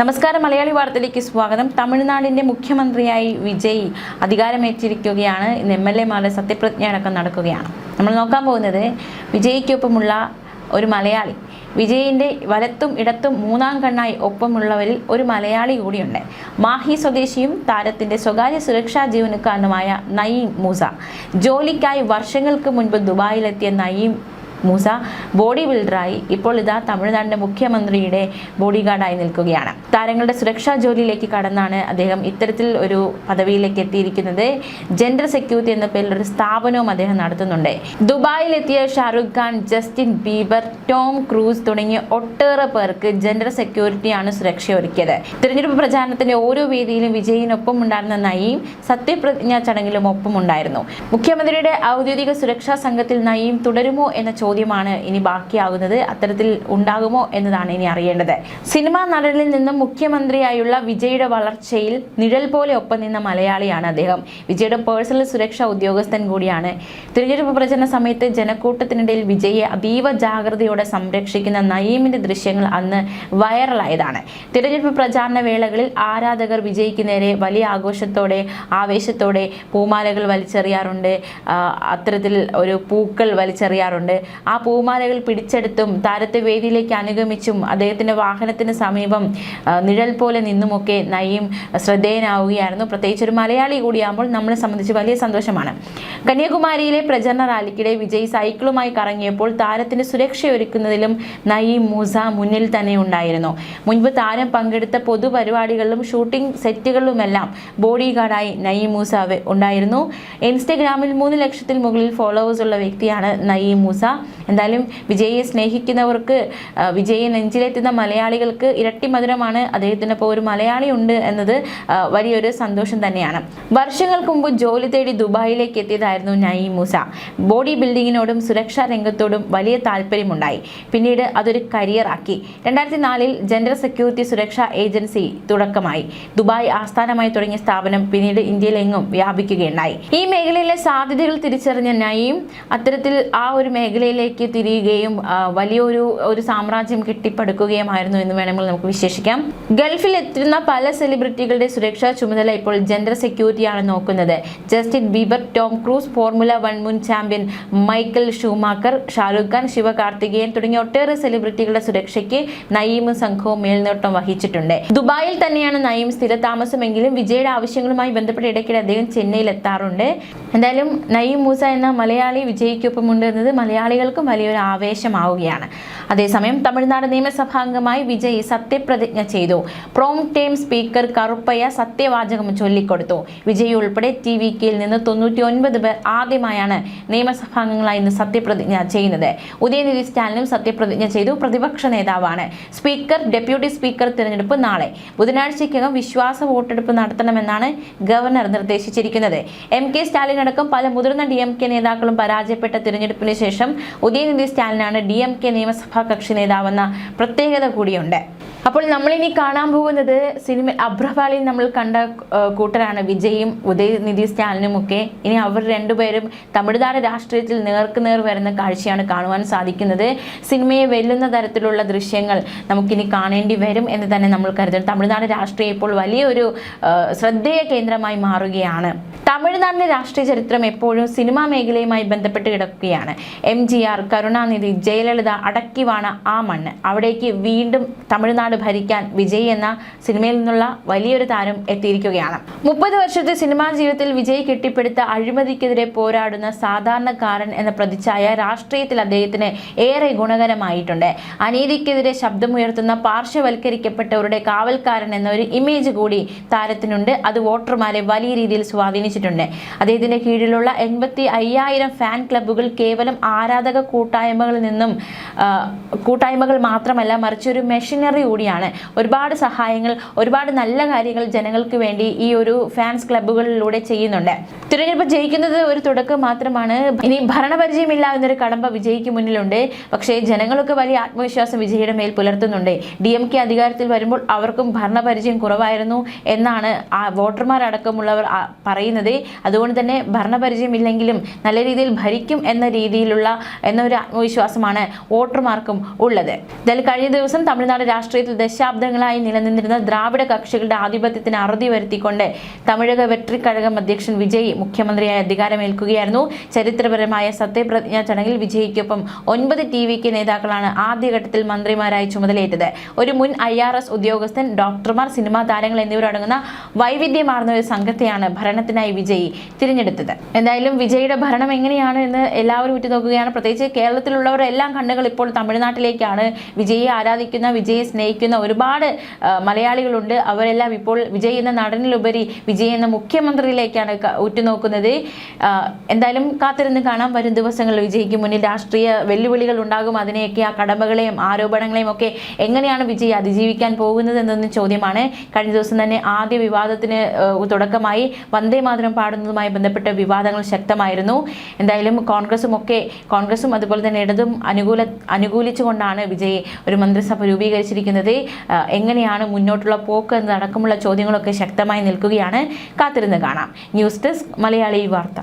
നമസ്കാരം, മലയാളി വാർത്തയിലേക്ക് സ്വാഗതം. തമിഴ്നാടിന്റെ മുഖ്യമന്ത്രിയായി വിജയ് അധികാരമേറ്റിരിക്കുകയാണ്. ഇന്ന് MLA-മാരുടെ സത്യപ്രതിജ്ഞ അടക്കം നടക്കുകയാണ്. നമ്മൾ നോക്കാൻ പോകുന്നത് വിജയ്ക്കൊപ്പമുള്ള ഒരു മലയാളി. വിജയിൻ്റെ വലത്തും ഇടത്തും മൂന്നാം കണ്ണായി ഒപ്പമുള്ളവരിൽ ഒരു മലയാളി കൂടിയുണ്ട്. മാഹി സ്വദേശിയും താരത്തിൻ്റെ സ്വകാര്യ സുരക്ഷാ ജീവനക്കാരനുമായ നയീം മൂസ. ജോലിക്കായി വർഷങ്ങൾക്ക് മുൻപ് ദുബായിലെത്തിയ നയീം മൂസ ബോഡി ബിൽഡറായി ഇപ്പോൾ ഇതാ തമിഴ്നാടിൻ്റെ മുഖ്യമന്ത്രിയുടെ ബോഡി ഗാർഡായി നിൽക്കുകയാണ്. താരങ്ങളുടെ സുരക്ഷാ ജോലിയിലേക്ക് കടന്നാണ് അദ്ദേഹം ഇത്തരത്തിൽ ഒരു പദവിയിലേക്ക് എത്തിയിരിക്കുന്നത്. ജെൻഡർ സെക്യൂരിറ്റി എന്ന പേരിൽ ഒരു സ്ഥാപനവും അദ്ദേഹം നടത്തുന്നുണ്ട്. ദുബായിലെത്തിയ Shahrukh Khan, Justin Bieber, Tom Cruise തുടങ്ങിയ ഒട്ടേറെ പേർക്ക് ജെൻഡർ സെക്യൂരിറ്റിയാണ് സുരക്ഷ ഒരുക്കിയത്. തിരഞ്ഞെടുപ്പ് പ്രചാരണത്തിന്റെ ഓരോ വേദിയിലും വിജയിനൊപ്പം ഉണ്ടായിരുന്ന നയീം സത്യപ്രതിജ്ഞാ ചടങ്ങിലും ഒപ്പമുണ്ടായിരുന്നു. മുഖ്യമന്ത്രിയുടെ ഔദ്യോഗിക സുരക്ഷാ സംഘത്തിൽ നയീം തുടരുമോ എന്ന ചോദ്യമാണ് ഇനി ബാക്കിയാകുന്നത്. അത്തരത്തിൽ ഉണ്ടാകുമോ എന്നതാണ് ഇനി അറിയേണ്ടത്. സിനിമാ നടനിൽ നിന്നും മുഖ്യമന്ത്രിയായുള്ള വിജയുടെ വളർച്ചയിൽ നിഴൽ പോലെ ഒപ്പം നിന്ന മലയാളിയാണ് അദ്ദേഹം. വിജയുടെ പേഴ്സണൽ സുരക്ഷാ ഉദ്യോഗസ്ഥൻ കൂടിയാണ്. തിരഞ്ഞെടുപ്പ് പ്രചരണ സമയത്ത് ജനക്കൂട്ടത്തിനിടയിൽ വിജയെ അതീവ ജാഗ്രതയോടെ സംരക്ഷിക്കുന്ന നയീമിന്റെ ദൃശ്യങ്ങൾ അന്ന് വൈറലായതാണ്. തിരഞ്ഞെടുപ്പ് പ്രചാരണ വേളകളിൽ ആരാധകർ വിജയ്ക്ക് നേരെ വലിയ ആഘോഷത്തോടെ ആവേശത്തോടെ പൂമാലകൾ വലിച്ചെറിയാറുണ്ട്. അത്തരത്തിൽ ഒരു പൂക്കൾ വലിച്ചെറിയാറുണ്ട്. ആ പൂമാലകൾ പിടിച്ചെടുത്തും താരത്തെ വേദിയിലേക്ക് അനുഗമിച്ചും അദ്ദേഹത്തിൻ്റെ വാഹനത്തിന് സമീപം നിഴൽ പോലെ നിന്നുമൊക്കെ നയീം ശ്രദ്ധേയനാവുകയായിരുന്നു. പ്രത്യേകിച്ച് ഒരു മലയാളി കൂടിയാകുമ്പോൾ നമ്മളെ സംബന്ധിച്ച് വലിയ സന്തോഷമാണ്. കന്യാകുമാരിയിലെ പ്രചരണ റാലിക്കിടെ വിജയ് സൈക്കിളുമായി കറങ്ങിയപ്പോൾ താരത്തിന് സുരക്ഷയൊരുക്കുന്നതിലും നയീം മൂസ മുന്നിൽ തന്നെ ഉണ്ടായിരുന്നു. മുൻപ് താരം പങ്കെടുത്ത പൊതുപരിപാടികളിലും ഷൂട്ടിംഗ് സെറ്റുകളിലുമെല്ലാം ബോഡി ഗാർഡായി നയീം മൂസ ഉണ്ടായിരുന്നു. ഇൻസ്റ്റഗ്രാമിൽ 3 ലക്ഷത്തിൽ മുകളിൽ ഫോളോവേഴ്സ് ഉള്ള വ്യക്തിയാണ് നയീം മൂസ. എന്തായാലും വിജയെ സ്നേഹിക്കുന്നവർക്ക്, വിജയെ നെഞ്ചിലെത്തുന്ന മലയാളികൾക്ക് ഇരട്ടി മധുരമാണ്. അദ്ദേഹത്തിനൊപ്പം ഒരു മലയാളി ഉണ്ട് എന്നത് വലിയൊരു സന്തോഷം തന്നെയാണ്. വർഷങ്ങൾക്ക് മുമ്പ് ജോലി തേടി ദുബായിലേക്ക് എത്തിയതായിരുന്നു നയീം മൂസ. ബോഡി ബിൽഡിങ്ങിനോടും സുരക്ഷാ രംഗത്തോടും വലിയ താല്പര്യമുണ്ടായി. പിന്നീട് അതൊരു കരിയറാക്കി. 2004-ൽ ജെൻഡർ സെക്യൂരിറ്റി സുരക്ഷാ ഏജൻസി തുടക്കമായി. ദുബായ് ആസ്ഥാനമായി തുടങ്ങിയ സ്ഥാപനം പിന്നീട് ഇന്ത്യയിലെങ്ങും വ്യാപിക്കുകയുണ്ടായി. ഈ മേഖലയിലെ സാധ്യതകൾ തിരിച്ചറിഞ്ഞ നയീം അത്തരത്തിൽ ആ ഒരു മേഖലയിലേക്ക് തിരിയുകയും വലിയൊരു സാമ്രാജ്യം കെട്ടിപ്പടുക്കുകയുമായിരുന്നു എന്ന് വേണമെങ്കിൽ നമുക്ക് വിശേഷിക്കാം. ഗൾഫിൽ എത്തുന്ന പല സെലിബ്രിറ്റികളുടെ സുരക്ഷാ ചുമതല ഇപ്പോൾ ജെൻഡർ സെക്യൂരിറ്റിയാണ് നോക്കുന്നത്. Justin Bieber, Tom Cruise, Formula 1 മുൻ champion Michael Schumacher, Shahrukh Khan, Sivakarthikeyan തുടങ്ങിയ ഒട്ടേറെ സെലിബ്രിറ്റികളുടെ സുരക്ഷയ്ക്ക് നയീമും സംഘവും മേൽനോട്ടം വഹിച്ചിട്ടുണ്ട്. ദുബായിൽ തന്നെയാണ് നയീം സ്ഥിരതാമസമെങ്കിലും വിജയുടെ ആവശ്യങ്ങളുമായി ബന്ധപ്പെട്ട് ഇടയ്ക്കിടെ അദ്ദേഹം ചെന്നൈയിൽ എത്താറുണ്ട്. എന്തായാലും നയീം മൂസ എന്ന മലയാളി വിജയ്ക്കൊപ്പമുണ്ട് എന്നത് മലയാളികൾക്കും വലിയൊരു ആവേശമാവുകയാണ്. അതേസമയം തമിഴ്നാട് നിയമസഭാംഗമായി വിജയ് സത്യപ്രതിജ്ഞ ചെയ്തു. പ്രോം ടൈം സ്പീക്കർ കറുപ്പയ്യ സത്യവാചകം ചൊല്ലിക്കൊടുത്തു. വിജയ് ഉൾപ്പെടെ TVKയിൽ നിന്ന് 99 പേർ ആദ്യമായാണ് നിയമസഭാംഗങ്ങളായി ഇന്ന് സത്യപ്രതിജ്ഞ ചെയ്യുന്നത്. ഉദയനിധി സ്റ്റാലിനും സത്യപ്രതിജ്ഞ ചെയ്തു. പ്രതിപക്ഷ നേതാവാണ്. സ്പീക്കർ, ഡെപ്യൂട്ടി സ്പീക്കർ തിരഞ്ഞെടുപ്പ് നാളെ. ബുധനാഴ്ചയ്ക്കകം വിശ്വാസ വോട്ടെടുപ്പ് നടത്തണമെന്നാണ് ഗവർണർ നിർദ്ദേശിച്ചിരിക്കുന്നത്. MK സ്റ്റാലിൻ അടക്കം പല മുതിർന്ന DMK നേതാക്കളും പരാജയപ്പെട്ട തിരഞ്ഞെടുപ്പിന് ശേഷം ഉദയനിധി സ്റ്റാലിനാണ് DMK നിയമസഭാ കക്ഷി നേതാവെന്ന പ്രത്യേകത കൂടിയുണ്ട്. അപ്പോൾ നമ്മളിനി കാണാൻ പോകുന്നത് സിനിമ അഭ്രപാളിയിൽ നമ്മൾ കണ്ട കൂട്ടരാണ് വിജയും ഉദയനിധി സ്റ്റാലിനും ഒക്കെ. ഇനി അവർ രണ്ടുപേരും തമിഴ്നാട് രാഷ്ട്രീയത്തിൽ നേർക്കുനേർ വരുന്ന കാഴ്ചയാണ് കാണുവാൻ സാധിക്കുന്നത്. സിനിമയെ വെല്ലുന്ന തരത്തിലുള്ള ദൃശ്യങ്ങൾ നമുക്കിനി കാണേണ്ടി വരും എന്ന് തന്നെ നമ്മൾ കരുതുന്നു. തമിഴ്നാട് രാഷ്ട്രീയം ഇപ്പോൾ വലിയൊരു ശ്രദ്ധേയ കേന്ദ്രമായി മാറുകയാണ്. തമിഴ്നാടിൻ്റെ രാഷ്ട്രീയ ചരിത്രം എപ്പോഴും സിനിമാ മേഖലയുമായി ബന്ധപ്പെട്ട് കിടക്കുകയാണ്. MGR, കരുണാനിധി, ജയലളിത അടക്കിവാണ ആ മണ്ണ്. അവിടേക്ക് വീണ്ടും തമിഴ്നാട് ഭരിക്കാൻ വിജയ് എന്ന സിനിമയിൽ നിന്നുള്ള വലിയൊരു താരം എത്തിയിരിക്കുകയാണ്. 30 വർഷത്തെ സിനിമാ ജീവിതത്തിൽ വിജയ് കെട്ടിപ്പടുത്ത അഴിമതിക്കെതിരെ പോരാടുന്ന സാധാരണക്കാരൻ എന്ന പ്രതിച്ഛായ രാഷ്ട്രീയത്തിൽ അദ്ദേഹത്തിന് ഏറെ ഗുണകരമായിട്ടുണ്ട്. അനീതിക്കെതിരെ ശബ്ദമുയർത്തുന്ന പാർശ്വവൽക്കരിക്കപ്പെട്ടവരുടെ കാവൽക്കാരൻ എന്ന ഒരു ഇമേജ് കൂടി താരത്തിനുണ്ട്. അത് വോട്ടർമാരെ വലിയ രീതിയിൽ സ്വാധീനിച്ചിട്ടുണ്ട്. അദ്ദേഹത്തിന്റെ കീഴിലുള്ള 85,000 ഫാൻ ക്ലബ്ബുകൾ കേവലം ആരാധക കൂട്ടായ്മകൾ മാത്രമല്ല, മറിച്ച് ഒരു മെഷീനറി കൂടിയാണ്. ഒരുപാട് സഹായങ്ങൾ, ഒരുപാട് നല്ല കാര്യങ്ങൾ ജനങ്ങൾക്ക് വേണ്ടി ഈ ഒരു ഫാൻസ് ക്ലബ്ബുകളിലൂടെ ചെയ്യുന്നുണ്ട്. തിരഞ്ഞെടുപ്പ് ജയിക്കുന്നത് ഒരു തുടക്കം മാത്രമാണ്. ഇനി ഭരണപരിചയമില്ല എന്നൊരു കടമ്പ വിജയ്ക്ക് മുന്നിലുണ്ട്. പക്ഷേ ജനങ്ങളൊക്കെ വലിയ ആത്മവിശ്വാസം വിജയുടെ മേൽ പുലർത്തുന്നുണ്ട്. DMK അധികാരത്തിൽ വരുമ്പോൾ അവർക്കും ഭരണപരിചയം കുറവായിരുന്നു എന്നാണ് ആ വോട്ടർമാരടക്കമുള്ളവർ പറയുന്നത്. അതുകൊണ്ട് തന്നെ ഭരണപരിചയമില്ലെങ്കിലും നല്ല രീതിയിൽ ഭരിക്കും എന്നൊരു ആത്മവിശ്വാസമാണ് വോട്ടർമാർക്കും ഉള്ളത്. എന്തായാലും കഴിഞ്ഞ ദിവസം തമിഴ്നാട് രാഷ്ട്രീയത്തിൽ കേരളത്തിൽ ദശാബ്ദങ്ങളായി നിലനിന്നിരുന്ന ദ്രാവിഡ കക്ഷികളുടെ ആധിപത്യത്തിന് അറുതി വരുത്തിക്കൊണ്ട് തമിഴക വെട്രിക്കഴകം അധ്യക്ഷൻ വിജയ് മുഖ്യമന്ത്രിയായി അധികാരമേൽക്കുകയായിരുന്നു. ചരിത്രപരമായ സത്യപ്രതിജ്ഞാ ചടങ്ങിൽ വിജയ്ക്കൊപ്പം 9 TVK നേതാക്കളാണ് ആദ്യഘട്ടത്തിൽ മന്ത്രിമാരായി ചുമതലയേറ്റത്. ഒരു മുൻ IRS ഉദ്യോഗസ്ഥൻ, ഡോക്ടർമാർ, സിനിമാ താരങ്ങൾ എന്നിവരടങ്ങുന്ന വൈവിധ്യമാർന്ന ഒരു സംഘത്തെയാണ് ഭരണത്തിനായി വിജയ് തിരഞ്ഞെടുത്തത്. എന്തായാലും വിജയുടെ ഭരണം എങ്ങനെയാണ് എന്ന് എല്ലാവരും ഉറ്റുനോക്കുകയാണ്. പ്രത്യേകിച്ച് കേരളത്തിലുള്ളവരെല്ലാം കണ്ണുകൾ ഇപ്പോൾ തമിഴ്നാട്ടിലേക്കാണ്. വിജയെ ആരാധിക്കുന്ന, വിജയെ സ്നേഹിക്കുന്ന ഒരുപാട് മലയാളികളുണ്ട്. അവരെല്ലാം ഇപ്പോൾ വിജയ് എന്ന നടനിലുപരി വിജയ് എന്ന മുഖ്യമന്ത്രിയിലേക്കാണ് ഉറ്റുനോക്കുന്നത്. എന്തായാലും കാത്തിരുന്ന് കാണാം. വരും ദിവസങ്ങളിൽ വിജയ്ക്ക് മുന്നിൽ രാഷ്ട്രീയ വെല്ലുവിളികൾ ഉണ്ടാകും. അതിനെയൊക്കെ, ആ കടമകളെയും ആരോപണങ്ങളെയും ഒക്കെ എങ്ങനെയാണ് വിജയ് അതിജീവിക്കാൻ പോകുന്നത് എന്നൊന്നും ചോദ്യമാണ്. കഴിഞ്ഞ ദിവസം തന്നെ ആദ്യ വിവാദത്തിന് തുടക്കമായി. വന്ദേ മാതരം പാടുന്നതുമായി ബന്ധപ്പെട്ട വിവാദങ്ങൾ ശക്തമായിരുന്നു. എന്തായാലും കോൺഗ്രസും അതുപോലെ തന്നെ ഇടതും അനുകൂലിച്ചുകൊണ്ടാണ് വിജയ് ഒരു മന്ത്രിസഭ രൂപീകരിച്ചിരിക്കുന്നത്. എങ്ങനെയാണ് മുന്നോട്ടുള്ള പോക്ക് എന്നതടക്കമുള്ള ചോദ്യങ്ങളൊക്കെ ശക്തമായി നിൽക്കുകയാണ്. കാത്തിരുന്ന് കാണാം. ന്യൂസ് ഡെസ്ക് മലയാളി വാർത്ത.